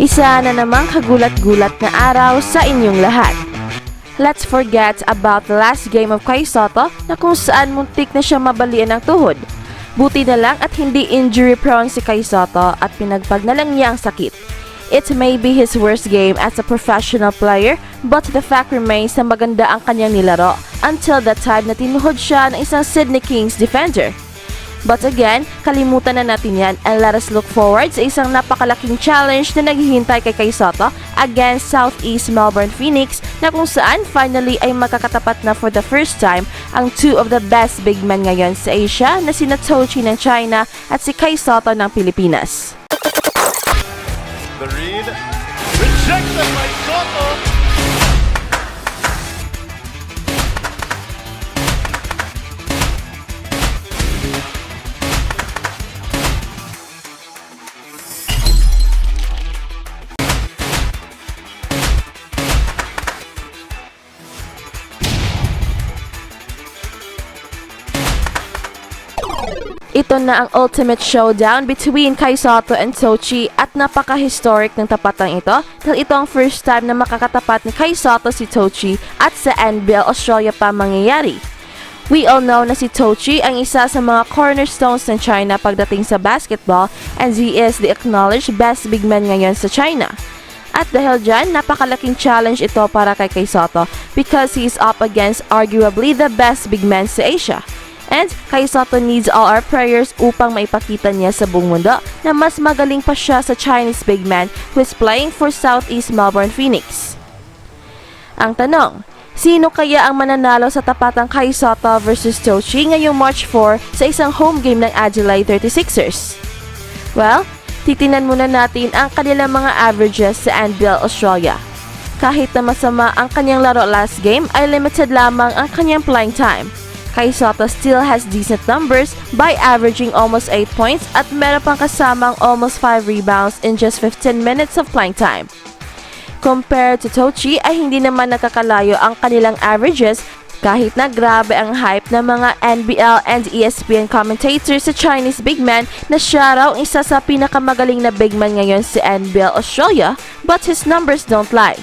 Isa na namang kagulat-gulat na araw sa inyong lahat. Let's forget about the last game of kay Sotto na kung saan muntik na siya mabalian ng tuhod. Buti na lang at hindi injury prone si kay Sotto at pinagpag na lang niya ang sakit. It may be his worst game as a professional player, but the fact remains na maganda ang kanyang nilaro until the time na tinuhod siya ng isang Sydney Kings defender. But again, kalimutan na natin yan and let us look forward sa isang napakalaking challenge na naghihintay kay Sotto against Southeast Melbourne Phoenix na kung saan finally ay makakatapat na for the first time ang two of the best big men ngayon sa Asia na sina Zhou ng China at si kay Sotto ng Pilipinas. The read, rejected by Sotto. Ito na ang ultimate showdown between kay Sotto and Zhou at napaka-historic ng tapatang ito dahil ito ang first time na makakatapat ni kay Sotto si Zhou at sa NBL Australia pa mangyayari. We all know na si Zhou ang isa sa mga cornerstones ng China pagdating sa basketball and he is the acknowledged best big man ngayon sa China. At dahil dyan, napakalaking challenge ito para kay Sotto because he is up against arguably the best big man sa Asia. And kay Sotto needs all our prayers upang maipakita niya sa buong mundo na mas magaling pa siya sa Chinese big man who is playing for Southeast Melbourne Phoenix. Ang tanong, sino kaya ang mananalo sa tapatang kay Sotto versus Zhou ngayong March 4 sa isang home game ng Adelaide 36ers? Well, titinan muna natin ang kanilang mga averages sa NBL Australia. Kahit na masama ang kanyang laro last game ay limited lamang ang kanyang playing time. Kay Sotto still has decent numbers by averaging almost 8 points at meron pang kasamang almost 5 rebounds in just 15 minutes of playing time. Compared to Zhou ay hindi naman nakakalayo ang kanilang averages kahit na grabe ang hype ng mga NBL and ESPN commentators sa Chinese big man na siya raw isa sa pinakamagaling na big man ngayon sa NBL Australia, but his numbers don't lie.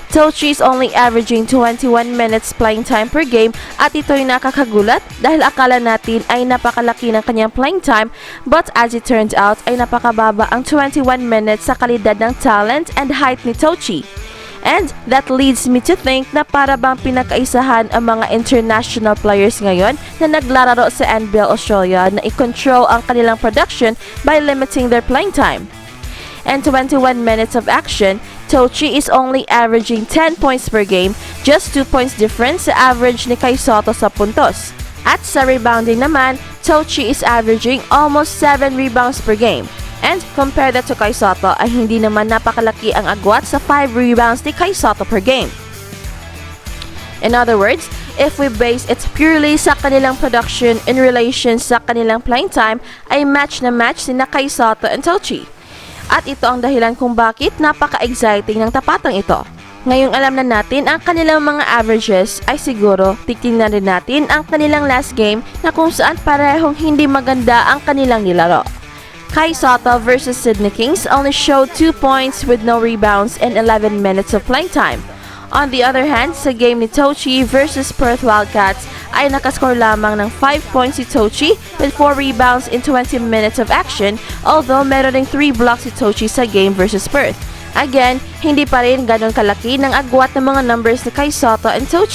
Zhou is only averaging 21 minutes playing time per game at ito'y nakakagulat dahil akala natin ay napakalaki ng kanyang playing time but as it turned out ay napakababa ang 21 minutes sa kalidad ng talent and height ni Zhou. And that leads me to think na para bang pinakaisahan ang mga international players ngayon na naglalaro sa NBL Australia na i-control ang kanilang production by limiting their playing time. And 21 minutes of action, Zhou is only averaging 10 points per game, just 2 points difference sa average ni kay Sotto sa puntos. At sa rebounding naman, Zhou is averaging almost 7 rebounds per game. And compare that to kay Sotto ay hindi naman napakalaki ang agwat sa 5 rebounds ni kay Sotto per game. In other words, if we base it purely sa kanilang production in relation sa kanilang playing time, ay match na match sina kay Sotto and Zhou. At ito ang dahilan kung bakit napaka-exciting ng tapatang ito. Ngayong alam na natin ang kanilang mga averages ay siguro titingnan rin natin ang kanilang last game na kung saan parehong hindi maganda ang kanilang nilaro. Kay Sotto versus Sydney Kings only showed 2 points with no rebounds and 11 minutes of playing time. On the other hand, sa game ni Zhou versus Perth Wildcats ay nakascore lamang ng 5 points si Zhou with 4 rebounds in 20 minutes of action, although meron ding 3 blocks si Zhou sa game versus Perth. Again, hindi pa rin ganun kalaki ng agwat ng mga numbers ni kay Sotto and Zhou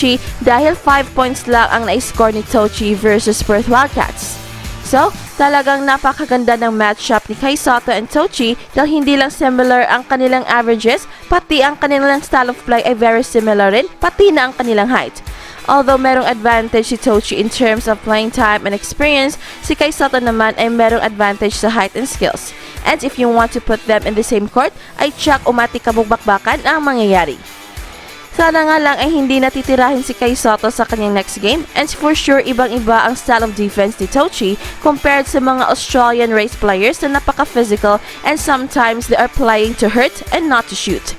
dahil 5 points lang ang na-score ni Zhou versus Perth Wildcats. So, talagang napakaganda ng matchup ni kay Sotto and Zhou dahil hindi lang similar ang kanilang averages, pati ang kanilang style of play ay very similar rin, pati na ang kanilang height. Although merong advantage si Zhou in terms of playing time and experience, si kay Sotto naman ay merong advantage sa height and skills. And if you want to put them in the same court, ay tsak kabukbakbakan ang mangyayari. Sana nga lang ay hindi natitirahin si kay Sotto sa kanyang next game and for sure ibang-iba ang style of defense ni Zhou compared sa mga Australian race players na napaka-physical and sometimes they are playing to hurt and not to shoot.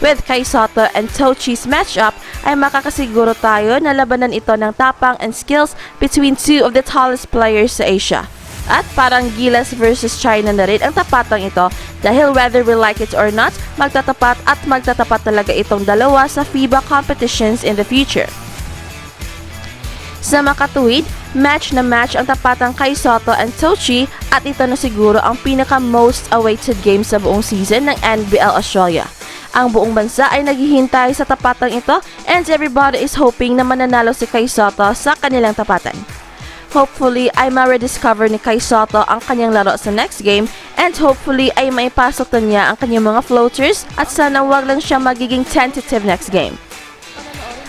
With kay Sotto and Zhou's matchup ay makakasiguro tayo na labanan ito ng tapang and skills between two of the tallest players sa Asia. At parang Gilas versus China na rin ang tapatang ito dahil whether we like it or not, magtatapat talaga itong dalawa sa FIBA competitions in the future. Sa makatuwid, match na match ang tapatang kay Sotto and Tochi at ito na siguro ang pinaka-most awaited game sa buong season ng NBL Australia. Ang buong bansa ay naghihintay sa tapatang ito and everybody is hoping na mananalo si Kay Sotto sa kanilang tapatan. Hopefully ay ma-rediscover ni Kay Sotto ang kanyang laro sa next game and hopefully ay maipasok na niya ang kanyang mga floaters at sana wag lang siya magiging tentative next game.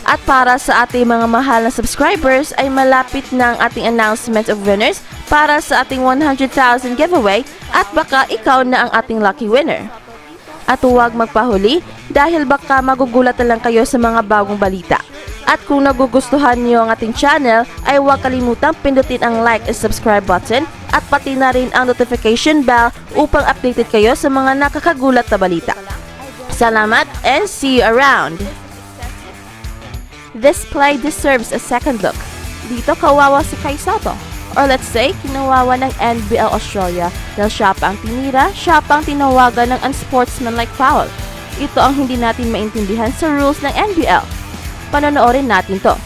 At para sa ating mga mahal na subscribers ay malapit na ang ating announcement of winners para sa ating 100,000 giveaway at baka ikaw na ang ating lucky winner. At huwag magpahuli dahil baka magugulat na lang kayo sa mga bagong balita. At kung nagugustuhan niyo ang ating channel, ay huwag kalimutang pindutin ang like and subscribe button at pati na rin ang notification bell upang updated kayo sa mga nakakagulat na balita. Salamat and see you around! This play deserves a second look. Dito kawawa si Kay Sotto. Or let's say, kinawawa ng NBL Australia dahil siya pa ang tinira, siya pa ang tinawagan ng unsportsmanlike foul. Ito ang hindi natin maintindihan sa rules ng NBL. Panonoorin natin to.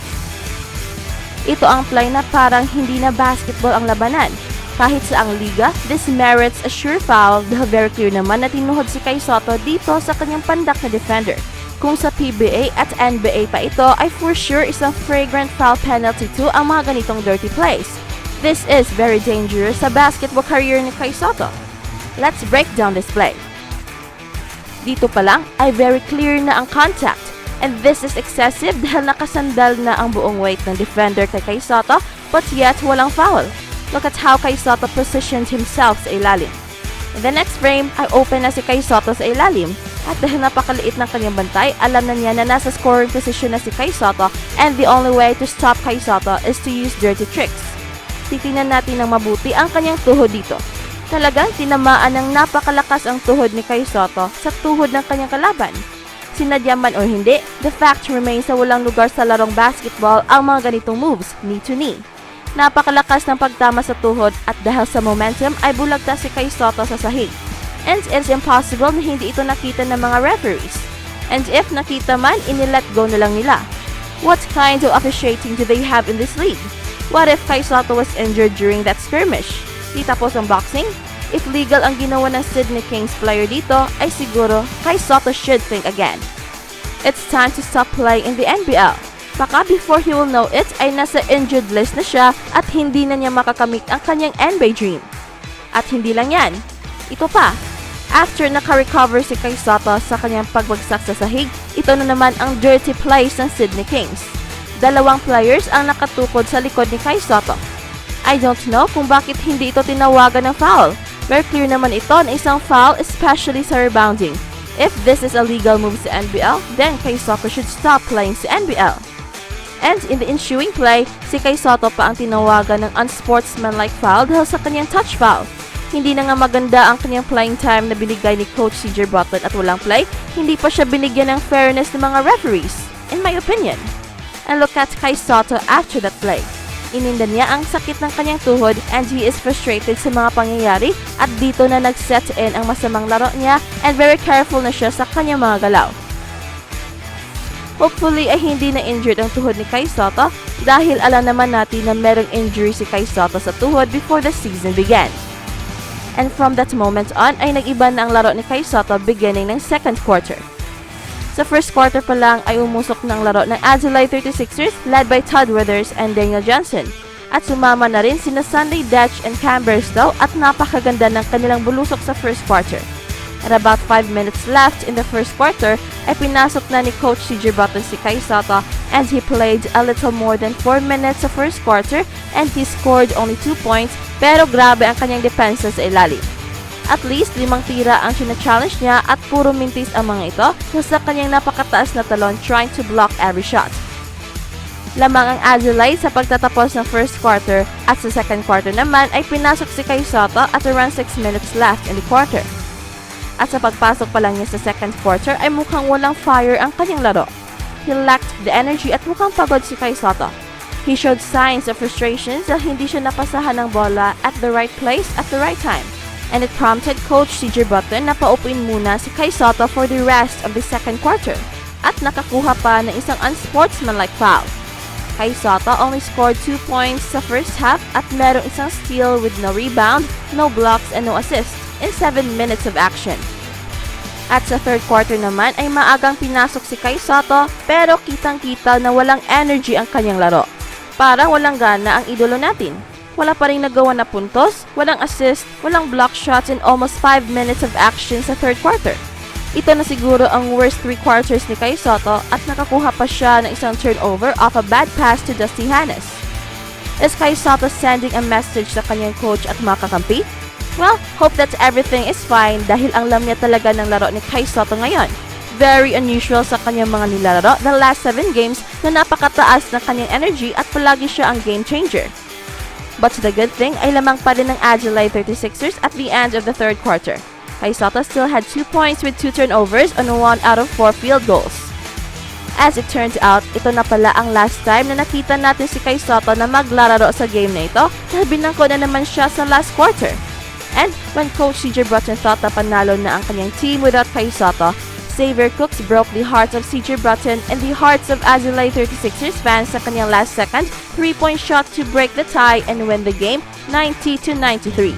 Ito ang play na parang hindi na basketball ang labanan. Kahit sa ang liga, this merits a sure foul dahil very clear naman na tinuhod si Kay Sotto dito sa kanyang pandak na defender. Kung sa PBA at NBA pa ito ay for sure isang flagrant foul penalty to ang mga ganitong dirty plays. This is very dangerous sa basketball career ni Kay Sotto. Let's break down this play. Dito pa lang ay very clear na ang contact. And this is excessive dahil nakasandal na ang buong weight ng defender kay Kay Sotto but yet walang foul. Look at how Kay Sotto positioned himself sa ilalim. In the next frame ay open na si Kay Sotto sa ilalim. At dahil napakaliit ng kanyang bantay, alam na niya na nasa scoring position na si Kay Sotto and the only way to stop Kay Sotto is to use dirty tricks. Titingnan natin ng mabuti ang kanyang tuhod dito. Talagang tinamaan ng napakalakas ang tuhod ni Kay Sotto sa tuhod ng kanyang kalaban. Sinadya man o hindi, the fact remains na walang lugar sa larong basketball ang mga ganitong moves, knee to knee. Napakalakas ng pagtama sa tuhod at dahil sa momentum ay bulagta si Kay Sotto sa sahig. And it's impossible na hindi ito nakita ng mga referees. And if nakita man, inilet go na lang nila. What kind of officiating do they have in this league? What if Kay Sotto was injured during that skirmish? Di tapos ang boxing? If legal ang ginawa ng Sydney Kings player dito, ay siguro Kay Sotto should think again. It's time to stop playing in the NBL. Baka before he will know it, ay nasa injured list na siya at hindi na niya makakamit ang kanyang NBA dream. At hindi lang yan. Ito pa. After naka-recover si Kay Sotto sa kanyang pagbagsak sa sahig, ito na naman ang dirty plays ng Sydney Kings. Dalawang players ang nakatukod sa likod ni Kay Sotto. I don't know kung bakit hindi ito tinawagan ng foul. Very clear naman ito na isang foul, especially sa rebounding. If this is a legal move sa NBL, then Kay Sotto should stop playing sa NBL. And in the ensuing play, si Kay Sotto pa ang tinawagan ng unsportsmanlike foul dahil sa kanyang touch foul. Hindi na nga maganda ang kanyang playing time na binigay ni Coach CJ Button at walang play, hindi pa siya binigyan ng fairness ng mga referees, in my opinion. And look at Kay Sotto after that play. Ininda niya ang sakit ng kanyang tuhod and he is frustrated sa mga pangyayari at dito na nag-set in ang masamang laro niya and very careful na siya sa kanyang mga galaw. Hopefully ay hindi na injured ang tuhod ni Kay Sotto dahil alam naman natin na merong injury si Kay Sotto sa tuhod before the season began. And from that moment on ay nag-iba na ang laro ni Kay Sotto beginning ng second quarter. Sa first quarter pa lang ay umusok ng laro ng Adelaide 36ers led by Todd Withers and Daniel Johnson. At sumama na rin sina Sunday Dutch and Cam Burstow at napakaganda ng kanilang bulusok sa first quarter. At about 5 minutes left in the first quarter ay pinasok na ni Coach CJ Button si Kay Sotto and he played a little more than 4 minutes sa first quarter and he scored only 2 points pero grabe ang kanyang depensa sa ilalim. At least 5 tira ang sina-challenge niya at puro mintis ang mga ito sa kanyang napakataas na talon trying to block every shot. Lamang ang Adelaide sa pagtatapos ng first quarter at sa second quarter naman ay pinasok si Kay Sotto at around 6 minutes left in the quarter. At sa pagpasok pa lang niya sa second quarter ay mukhang walang fire ang kanyang laro. He lacked the energy at mukhang pagod si Kay Sotto. He showed signs of frustration dahil hindi siya napasahan ng bola at the right place at the right time. And it prompted Coach CJ Button na paupuin muna si Kai Sotto for the rest of the second quarter at nakakuha pa ng isang unsportsmanlike foul. Kai Sotto only scored 2 points sa first half at merong isang steal with no rebound, no blocks, and no assist in 7 minutes of action. At sa third quarter naman ay maagang pinasok si Kai Sotto pero kitang-kita na walang energy ang kanyang laro. Parang walang gana ang idolo natin. Wala pa rin nagawa na puntos, walang assist, walang block shots in almost 5 minutes of action sa third quarter. Ito na siguro ang worst 3 quarters ni Kai Sotto at nakakuha pa siya ng isang turnover off a bad pass to Dusty Hannes. Is Kai Sotto sending a message sa kanyang coach at mga kakampi? Well, hope that everything is fine dahil ang alam niya talaga ng laro ni Kai Sotto ngayon. Very unusual sa kanyang mga nilalaro the last 7 games na napakataas ng kanyang energy at palagi siya ang game changer. But the good thing ay lamang pa rin ng Agilite 36ers at the end of the third quarter. Kai Sotto still had 2 points with 2 turnovers on 1 out of 4 field goals. As it turns out, ito na pala ang last time na nakita natin si Kai Sotto na maglalaro sa game na ito dahil binangko na naman siya sa last quarter. And when Coach CJ Button thought na panalo na ang kanyang team without Kai Sotto, Xavier Cooks broke the hearts of CJ Button and the hearts of Agilite 36ers fans sa kanyang last second 3-point shot to break the tie and win the game 90-93.